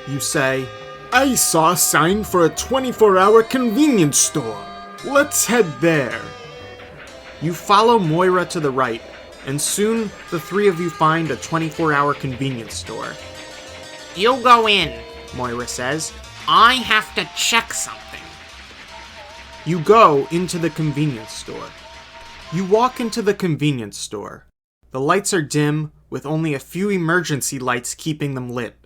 You say, I saw a sign for a 24-hour convenience store. Let's head there. You follow Moira to the right, and soon the three of you find a 24-hour convenience store. You go in, Moira says. I have to check something. You go into the convenience store. You walk into the convenience store. The lights are dim, with only a few emergency lights keeping them lit.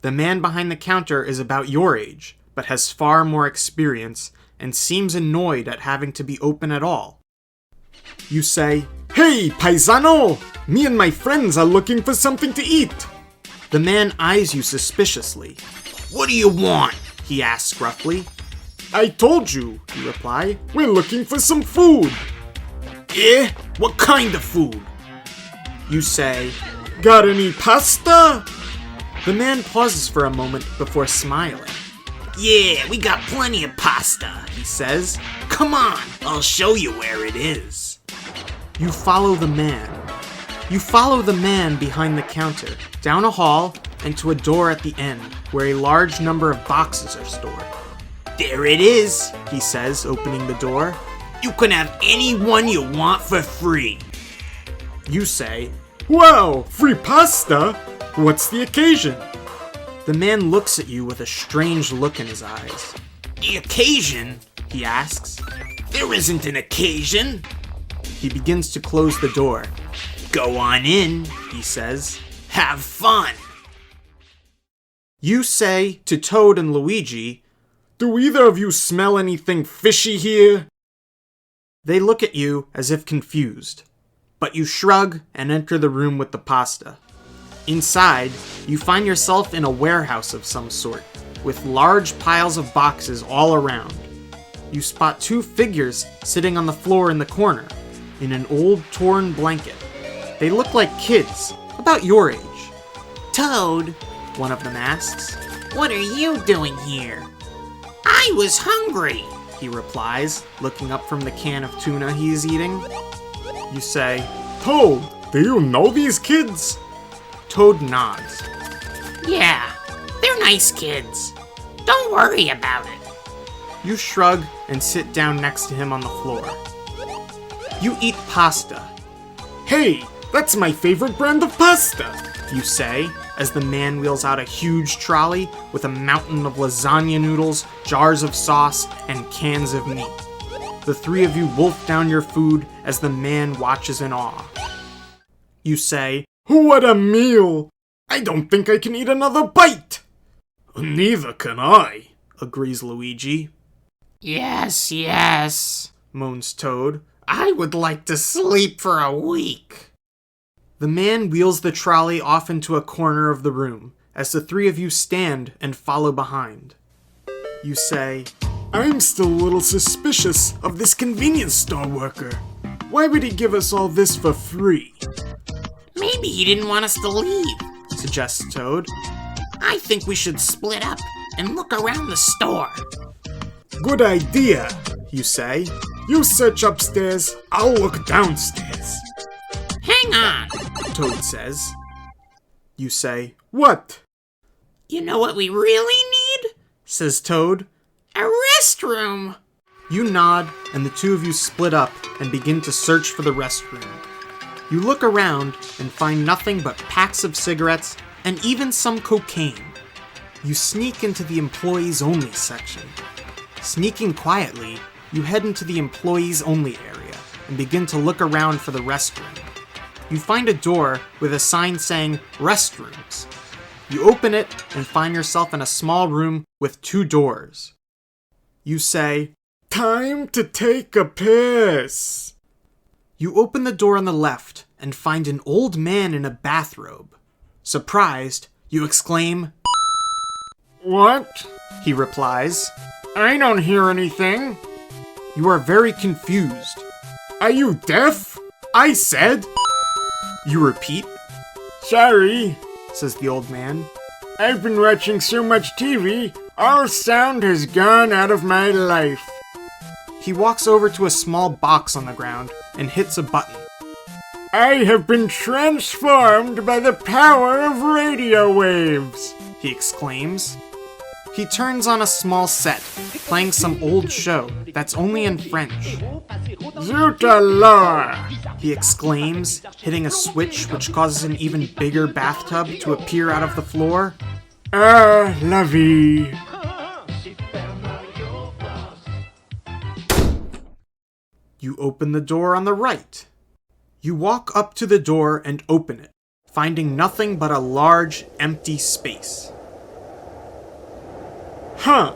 The man behind the counter is about your age, but has far more experience and seems annoyed at having to be open at all. You say, Hey, paisano! Me and my friends are looking for something to eat. The man eyes you suspiciously. What do you want? He asks gruffly. I told you, you reply. We're looking for some food. Eh? What kind of food? You say, Got any pasta? The man pauses for a moment before smiling. Yeah, we got plenty of pasta, he says. Come on, I'll show you where it is. You follow the man. You follow the man behind the counter, down a hall, and to a door at the end, where a large number of boxes are stored. There it is, he says, opening the door. You can have any one you want for free. You say, Wow, free pasta? What's the occasion? The man looks at you with a strange look in his eyes. The occasion? He asks. There isn't an occasion. He begins to close the door. Go on in, he says. Have fun. You say to Toad and Luigi, Do either of you smell anything fishy here? They look at you as if confused, but you shrug and enter the room with the pasta. Inside, you find yourself in a warehouse of some sort, with large piles of boxes all around. You spot two figures sitting on the floor in the corner, in an old torn blanket. They look like kids, about your age. Toad, one of them asks, what are you doing here? I was hungry, he replies, looking up from the can of tuna he is eating. You say, Toad, do you know these kids? Toad nods. Yeah, they're nice kids. Don't worry about it. You shrug and sit down next to him on the floor. You eat pasta. Hey, that's my favorite brand of pasta, you say, as the man wheels out a huge trolley with a mountain of lasagna noodles, jars of sauce, and cans of meat. The three of you wolf down your food as the man watches in awe. You say, What a meal! I don't think I can eat another bite! Neither can I, agrees Luigi. Yes, moans Toad. I would like to sleep for a week. The man wheels the trolley off into a corner of the room, as the three of you stand and follow behind. You say, I'm still a little suspicious of this convenience store worker. Why would he give us all this for free? Maybe he didn't want us to leave, suggests Toad. I think we should split up and look around the store. Good idea, you say. You search upstairs, I'll look downstairs. Hang on, Toad says. You say, What? You know what we really need? Says Toad. A restroom. You nod, and the two of you split up and begin to search for the restroom. You look around and find nothing but packs of cigarettes and even some cocaine. You sneak into the employees only section. Sneaking quietly, you head into the employees only area and begin to look around for the restroom. You find a door with a sign saying restrooms. You open it and find yourself in a small room with two doors. You say, Time to take a piss. You open the door on the left and find an old man in a bathrobe. Surprised, you exclaim, What? He replies, I don't hear anything. You are very confused. Are you deaf? I said. You repeat. Sorry, says the old man. I've been watching so much TV, all sound has gone out of my life. He walks over to a small box on the ground and hits a button. I have been transformed by the power of radio waves. he exclaims. He turns on a small set, playing some old show that's only in French. Zut alors! He exclaims, hitting a switch which causes an even bigger bathtub to appear out of the floor. Ah, la vie! You open the door on the right. You walk up to the door and open it, finding nothing but a large, empty space. Huh.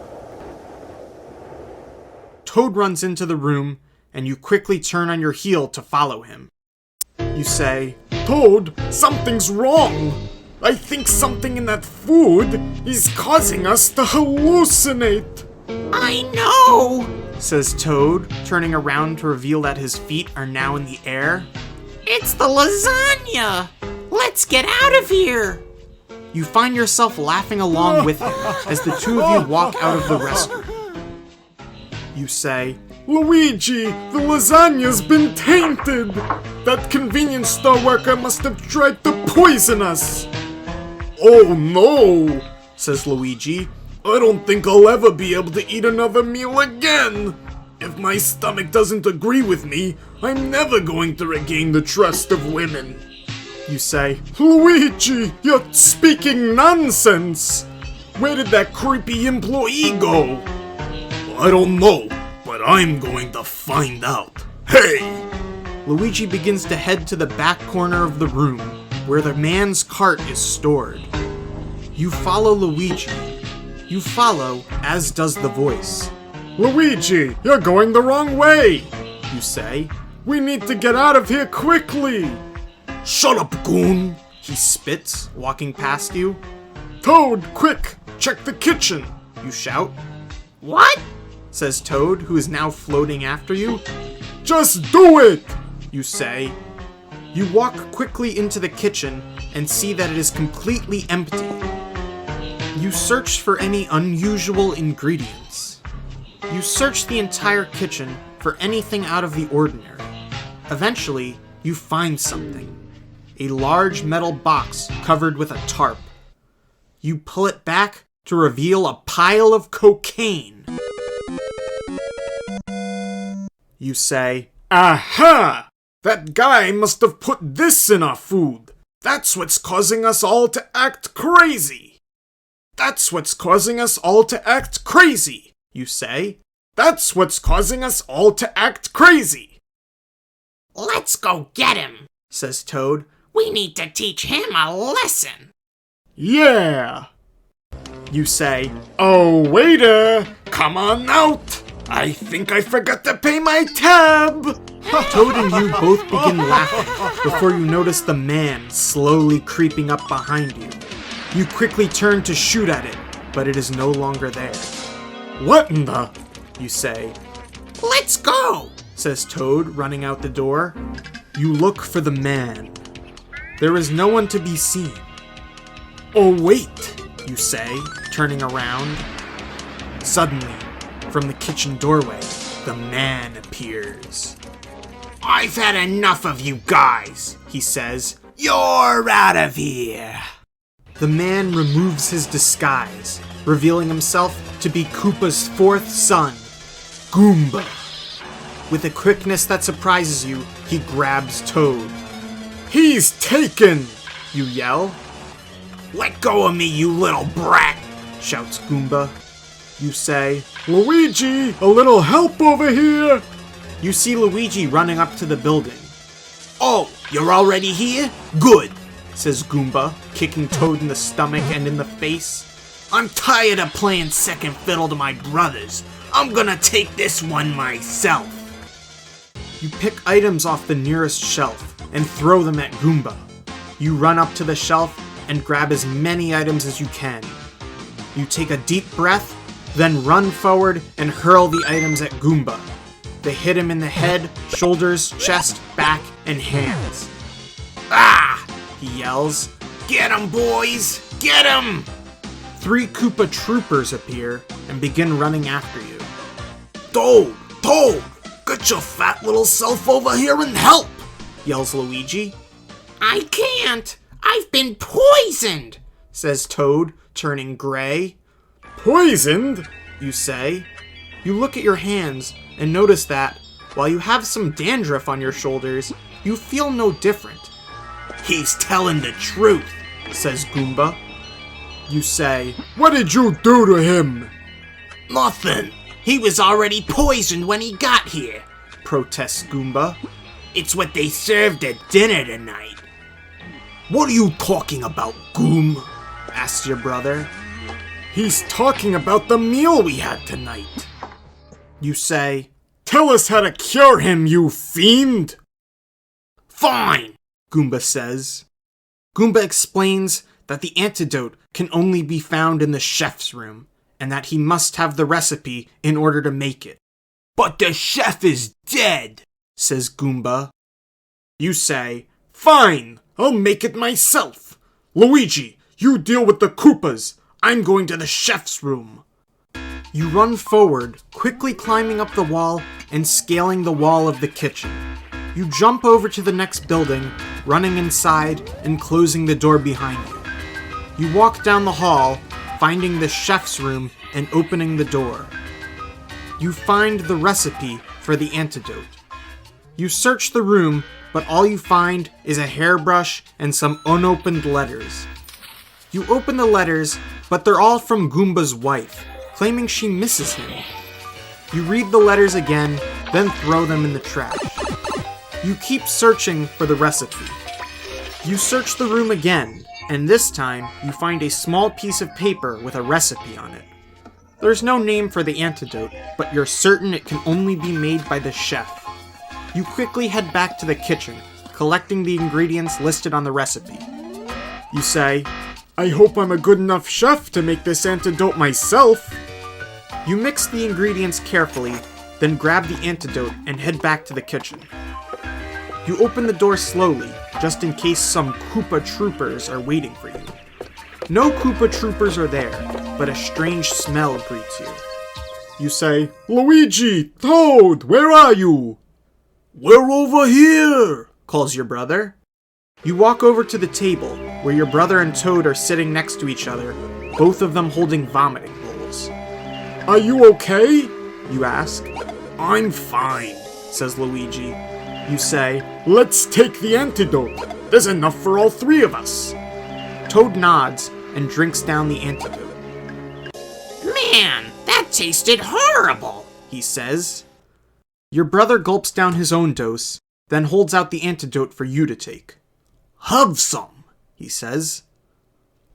Toad runs into the room, and you quickly turn on your heel to follow him. You say, Toad, something's wrong. I think something in that food is causing us to hallucinate. I know, says Toad, turning around to reveal that his feet are now in the air. It's the lasagna. Let's get out of here. You find yourself laughing along with him as the two of you walk out of the restaurant. You say, Luigi, the lasagna's been tainted! That convenience store worker must have tried to poison us! Oh no, says Luigi. I don't think I'll ever be able to eat another meal again! If my stomach doesn't agree with me, I'm never going to regain the trust of women. You say, Luigi, you're speaking nonsense! Where did that creepy employee go? I don't know, but I'm going to find out. Hey! Luigi begins to head to the back corner of the room, where the man's cart is stored. You follow Luigi. You follow, as does the voice. Luigi, you're going the wrong way! You say. We need to get out of here quickly! Shut up, goon! He spits, walking past you. Toad, quick! Check the kitchen! You shout. What? Says Toad, who is now floating after you. Just do it! You say. You walk quickly into the kitchen and see that it is completely empty. You search for any unusual ingredients. You search the entire kitchen for anything out of the ordinary. Eventually, you find something. A large metal box covered with a tarp. You pull it back to reveal a pile of cocaine. You say, Aha! That guy must have put this in our food. That's what's causing us all to act crazy. That's what's causing us all to act crazy, you say. That's what's causing us all to act crazy. Let's go get him, says Toad. We need to teach him a lesson. Yeah. You say, Oh, waiter, come on out. I think I forgot to pay my tab. Toad and you both begin laughing before you notice the man slowly creeping up behind you. You quickly turn to shoot at it, but it is no longer there. What in the? You say. Let's go, says Toad, running out the door. You look for the man. There is no one to be seen. Oh, wait, you say, turning around. Suddenly, from the kitchen doorway, the man appears. I've had enough of you guys, he says. You're out of here. The man removes his disguise, revealing himself to be Koopa's fourth son, Goomba. With a quickness that surprises you, he grabs Toad. He's taken! You yell. Let go of me, you little brat! Shouts Goomba. You say, Luigi, a little help over here! You see Luigi running up to the building. Oh, you're already here? Good, says Goomba, kicking Toad in the stomach and in the face. I'm tired of playing second fiddle to my brothers. I'm gonna take this one myself. You pick items off the nearest shelf and throw them at Goomba. You run up to the shelf and grab as many items as you can. You take a deep breath, then run forward and hurl the items at Goomba. They hit him in the head, shoulders, chest, back, and hands. Ah! He yells. Get 'em, boys! Get 'em! 3 Koopa troopers appear and begin running after you. Toad! Toad! Get your fat little self over here and help! Yells Luigi. I can't! I've been poisoned! says Toad, turning gray. Poisoned? You say. You look at your hands and notice that, while you have some dandruff on your shoulders, you feel no different. He's telling the truth, says Goomba. You say, What did you do to him? Nothing. He was already poisoned when he got here, protests Goomba. It's what they served at dinner tonight. What are you talking about, Goom? asks your brother. He's talking about the meal we had tonight. You say, Tell us how to cure him, you fiend! Fine, Goomba says. Goomba explains that the antidote can only be found in the chef's room, and that he must have the recipe in order to make it. But the chef is dead, says Goomba. You say, Fine, I'll make it myself. Luigi, you deal with the Koopas. I'm going to the chef's room. You run forward, quickly climbing up the wall and scaling the wall of the kitchen. You jump over to the next building, running inside and closing the door behind you. You walk down the hall, finding the chef's room and opening the door. You find the recipe for the antidote. You search the room, but all you find is a hairbrush and some unopened letters. You open the letters, but they're all from Goomba's wife, claiming she misses him. You read the letters again, then throw them in the trash. You keep searching for the recipe. You search the room again, and this time you find a small piece of paper with a recipe on it. There's no name for the antidote, but you're certain it can only be made by the chef. You quickly head back to the kitchen, collecting the ingredients listed on the recipe. You say, I hope I'm a good enough chef to make this antidote myself. You mix the ingredients carefully, then grab the antidote and head back to the kitchen. You open the door slowly, just in case some Koopa troopers are waiting for you. No Koopa troopers are there, but a strange smell greets you. You say, Luigi, Toad, where are you? We're over here, calls your brother. You walk over to the table, where your brother and Toad are sitting next to each other, both of them holding vomiting bowls. Are you okay? You ask. I'm fine, says Luigi. You say, Let's take the antidote. There's enough for all three of us. Toad nods and drinks down the antidote. Man, that tasted horrible, he says. Your brother gulps down his own dose, then holds out the antidote for you to take. Have some, he says.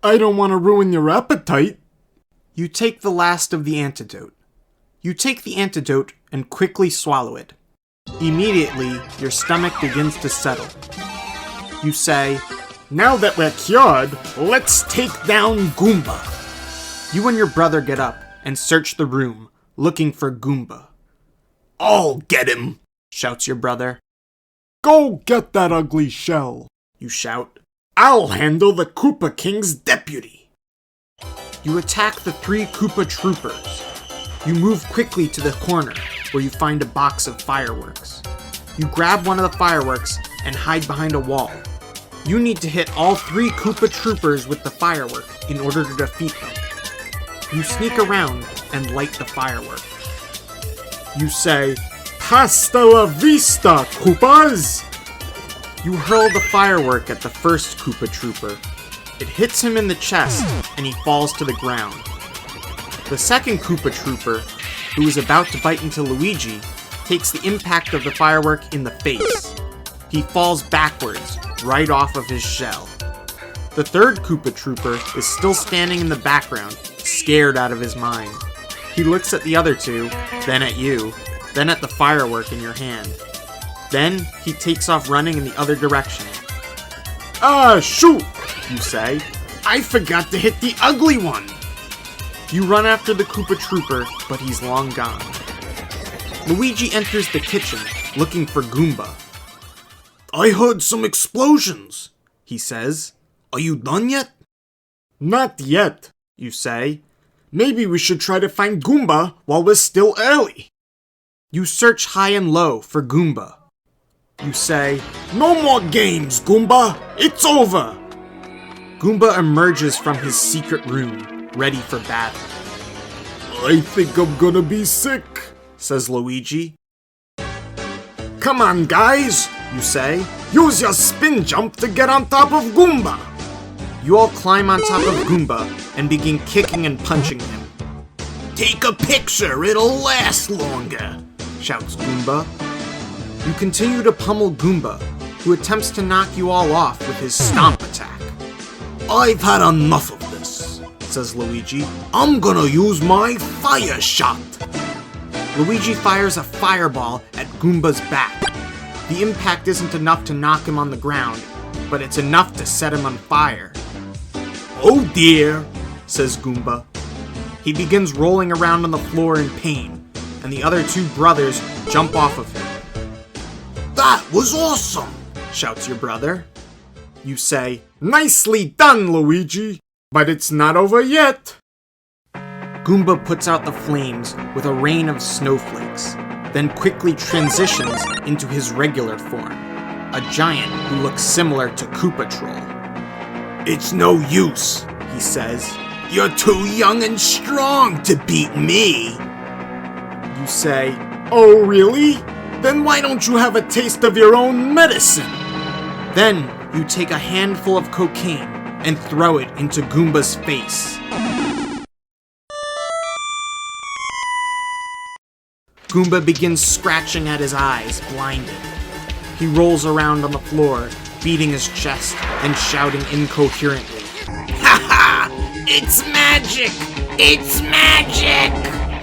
I don't want to ruin your appetite. You take the last of the antidote. You take the antidote and quickly swallow it. Immediately, your stomach begins to settle. You say, Now that we're cured, let's take down Goomba. You and your brother get up and search the room, looking for Goomba. I'll get him, shouts your brother. Go get that ugly shell, you shout. I'll handle the Koopa King's deputy. You attack the 3 Koopa troopers. You move quickly to the corner, where you find a box of fireworks. You grab one of the fireworks and hide behind a wall. You need to hit all 3 Koopa troopers with the firework in order to defeat them. You sneak around and light the firework. You say, Hasta la vista, Koopas! You hurl the firework at the first Koopa trooper. It hits him in the chest, and he falls to the ground. The second Koopa trooper, who is about to bite into Luigi, takes the impact of the firework in the face. He falls backwards, right off of his shell. The third Koopa trooper is still standing in the background, scared out of his mind. He looks at the other 2, then at you, then at the firework in your hand. Then he takes off running in the other direction. Ah, shoot, you say. I forgot to hit the ugly one. You run after the Koopa trooper, but he's long gone. Luigi enters the kitchen, looking for Goomba. I heard some explosions, he says. Are you done yet? Not yet, you say. Maybe we should try to find Goomba while we're still early. You search high and low for Goomba. You say, No more games, Goomba! It's over! Goomba emerges from his secret room, ready for battle. I think I'm gonna be sick, Says Luigi. Come on, guys, You say. use your spin jump to get on top of Goomba. You all climb on top of Goomba and begin kicking and punching him. Take a picture, it'll last longer. Shouts Goomba. You continue to pummel Goomba, who attempts to knock you all off with his stomp attack. I've had enough of this, Says Luigi. I'm gonna use my fire shot. Luigi fires a fireball at Goomba's back. The impact isn't enough to knock him on the ground, but it's enough to set him on fire. Oh dear. Says Goomba. He begins rolling around on the floor in pain, and the other two brothers jump off of him. That was awesome. Shouts your brother. You say, Nicely done, Luigi, but it's not over yet. Goomba puts out the flames with a rain of snowflakes, then quickly transitions into his regular form, a giant who looks similar to Koopa Troll. It's no use, He says. you're too young and strong to beat me. You say, Oh, really? Then why don't you have a taste of your own medicine? then you take a handful of cocaine and throw it into Goomba's face. Goomba begins scratching at his eyes, blinded. He rolls around on the floor, beating his chest and shouting incoherently. Haha! It's magic! It's magic!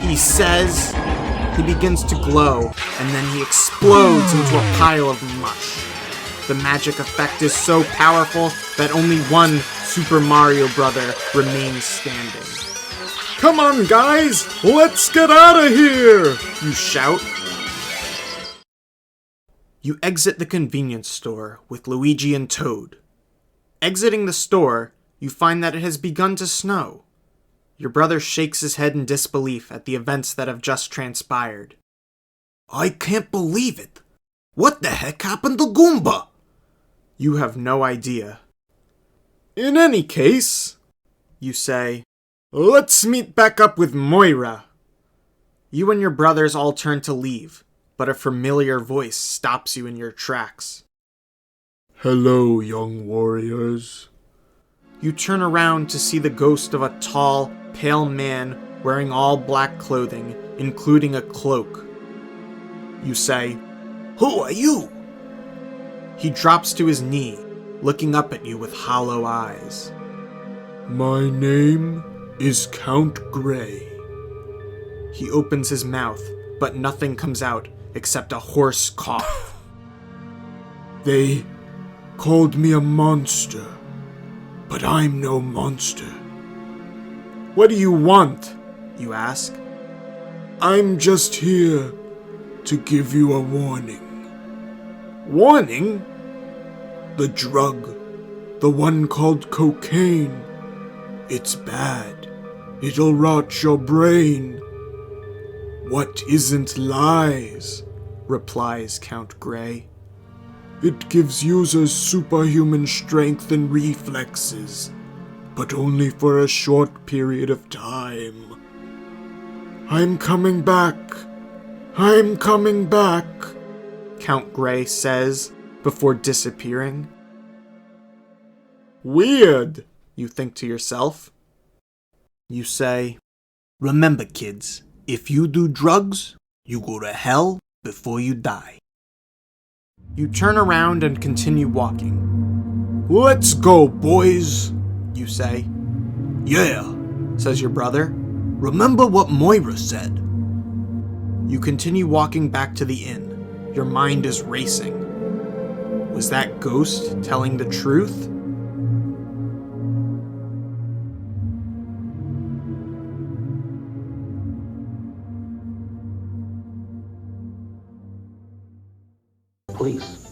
He says. He begins to glow, and then he explodes into a pile of mush. The magic effect is so powerful that only one Super Mario brother remains standing. Come on, guys, let's get out of here! You shout. You exit the convenience store with Luigi and Toad. Exiting the store, you find that it has begun to snow. Your brother shakes his head in disbelief at the events that have just transpired. I can't believe it. What the heck happened to Goomba? You have no idea. In any case, You say. let's meet back up with Moira. You and your brothers all turn to leave, but a familiar voice stops you in your tracks. Hello, young warriors. You turn around to see the ghost of a tall, pale man wearing all black clothing, including a cloak. You say, Who are you? He drops to his knee, looking up at you with hollow eyes. My name is Count Gray. He opens his mouth, but nothing comes out except a hoarse cough. They called me a monster, but I'm no monster. What do you want? You ask. I'm just here to give you a warning. Warning? The drug, the one called cocaine. It's bad. It'll rot your brain. What isn't lies, Replies Count Gray. It gives users superhuman strength and reflexes, but only for a short period of time. I'm coming back. I'm coming back. Count Gray says, before disappearing. Weird. You think to yourself. You say, Remember, kids, if you do drugs, you go to hell before you die. You turn around and continue walking. Let's go, boys. You say, Yeah, says your brother. remember what Moira said. You continue walking back to the inn. Your mind is racing. Was that ghost telling the truth? Police.